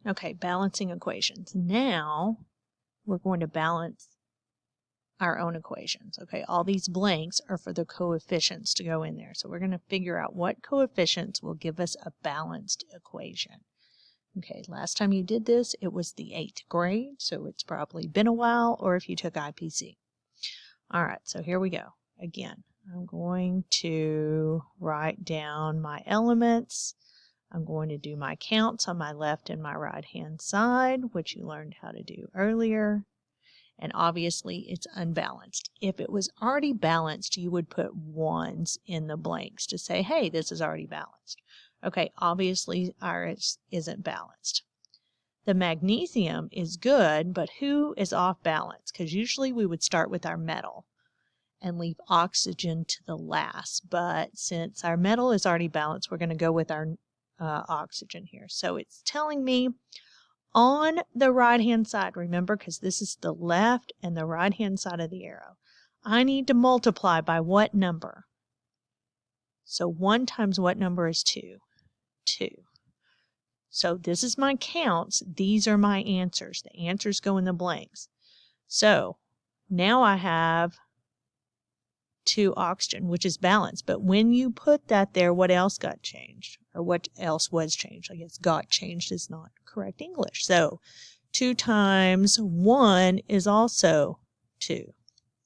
Okay, balancing equations. Now we're going to balance our own equations. Okay, all these blanks are for the coefficients to go in there. So we're going to figure out what coefficients will give us a balanced equation. Okay, last time you did this, it was the 8th grade, so it's probably been a while, or if you took IPC. All right, so here we go. Again, I'm going to write down my elements. I'm going to do my counts on my left and my right hand side, which you learned how to do earlier. And obviously it's unbalanced. If it was already balanced, you would put 1s in the blanks to say, hey, this is already balanced. Okay, obviously ours isn't balanced. The magnesium is good, but who is off balance? Because usually we would start with our metal and leave oxygen to the last. But since our metal is already balanced, we're going to go with our oxygen here. So it's telling me on the right-hand side, remember, because this is the left and the right-hand side of the arrow, I need to multiply by what number? So 1 times what number is 2? 2. So this is my counts. These are my answers. The answers go in the blanks. So now I have 2 oxygen, which is balanced. But when you put that there, what else got changed? Or what else was changed? I guess got changed is not correct English. So 2 times 1 is also 2,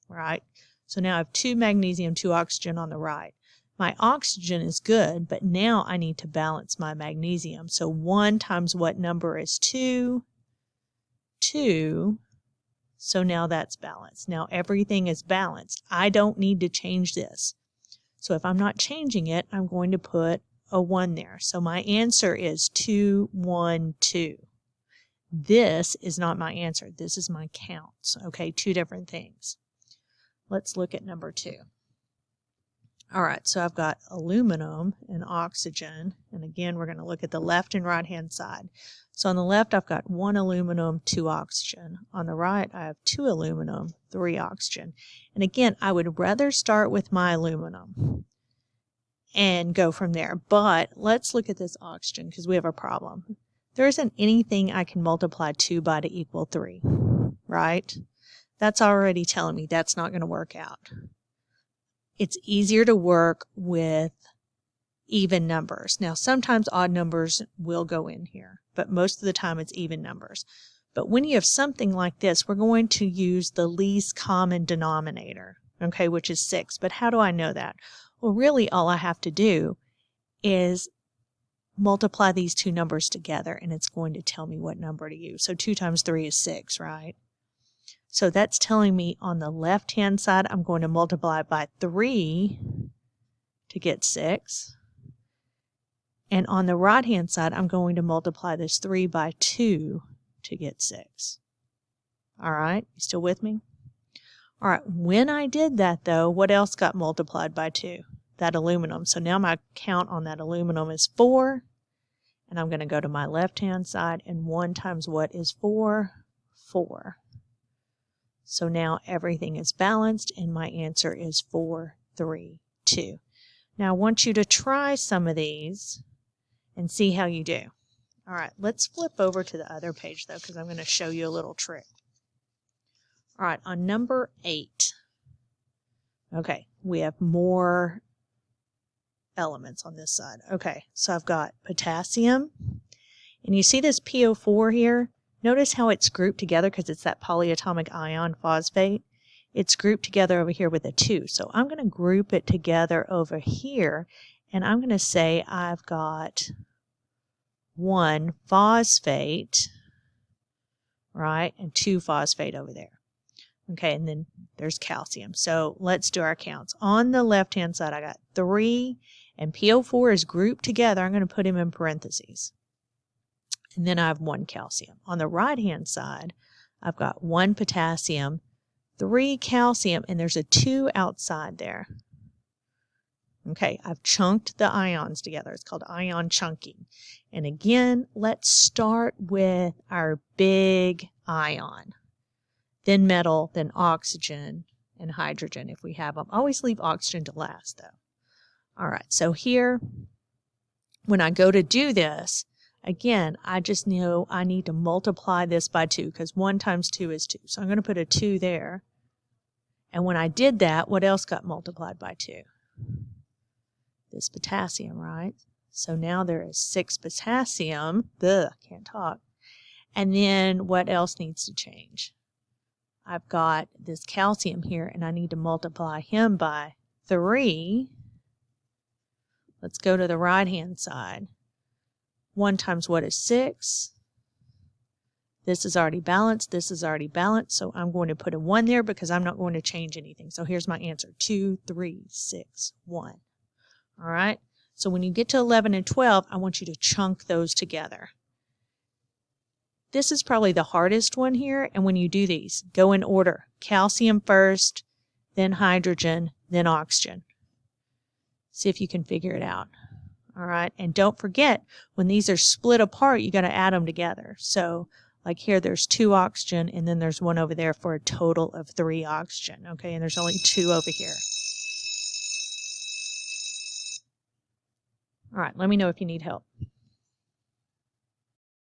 right? So now I have 2 magnesium, 2 oxygen on the right. My oxygen is good, but now I need to balance my magnesium. So 1 times what number is 2? 2. So now that's balanced. Now everything is balanced. I don't need to change this. So if I'm not changing it, I'm going to put a 1 there. So my answer is 2, 1, 2. This is not my answer. This is my counts. Okay, 2 different things. Let's look at number 2. All right, so I've got aluminum and oxygen. And again, we're going to look at the left and right-hand side. So on the left, I've got 1 aluminum, 2 oxygen. On the right, I have 2 aluminum, 3 oxygen. And again, I would rather start with my aluminum and go from there. But let's look at this oxygen because we have a problem. There isn't anything I can multiply 2 by to equal 3, right? That's already telling me that's not going to work out. It's easier to work with even numbers. Now, sometimes odd numbers will go in here, but most of the time it's even numbers. But when you have something like this, we're going to use the least common denominator, okay, which is 6. But how do I know that? Well, really all I have to do is multiply these 2 numbers together, and it's going to tell me what number to use. So 2 times 3 is 6, right? So that's telling me on the left-hand side, I'm going to multiply by 3 to get 6. And on the right-hand side, I'm going to multiply this 3 by 2 to get 6. All right, you still with me? All right, when I did that, though, what else got multiplied by 2? That aluminum. So now my count on that aluminum is 4. And I'm going to go to my left-hand side, and 1 times what is 4? 4. So now everything is balanced, and my answer is 4, 3, 2. Now I want you to try some of these and see how you do. All right, let's flip over to the other page, though, because I'm going to show you a little trick. All right, on number 8, okay, we have more elements on this side. Okay, so I've got potassium, and you see this PO4 here? Notice how it's grouped together because it's that polyatomic ion phosphate. It's grouped together over here with a 2. So I'm going to group it together over here, and I'm going to say I've got 1 phosphate, right, and 2 phosphate over there. Okay, and then there's calcium. So let's do our counts. On the left-hand side, I got 3, and PO4 is grouped together. I'm going to put him in parentheses. And then I have 1 calcium. On the right-hand side, I've got 1 potassium, 3 calcium, and there's a 2 outside there. Okay, I've chunked the ions together. It's called ion chunking. And again, let's start with our big ion. Then metal, then oxygen, and hydrogen if we have them. Always leave oxygen to last, though. All right, so here, when I go to do this, Again, I just know I need to multiply this by 2 because 1 times 2 is 2. So I'm going to put a 2 there. And when I did that, what else got multiplied by 2? This potassium, right? So now there is 6 potassium. Ugh, can't talk. And then what else needs to change? I've got this calcium here, and I need to multiply him by 3. Let's go to the right-hand side. 1 times what is 6? This is already balanced. This is already balanced. So I'm going to put a 1 there because I'm not going to change anything. So here's my answer. 2, 3, 6, 1. All right? So when you get to 11 and 12, I want you to chunk those together. This is probably the hardest one here. And when you do these, go in order. Calcium first, then hydrogen, then oxygen. See if you can figure it out. All right? And don't forget, when these are split apart, you got to add them together. So like here, there's 2 oxygen, and then there's 1 over there for a total of 3 oxygen. Okay, and there's only 2 over here. All right, let me know if you need help.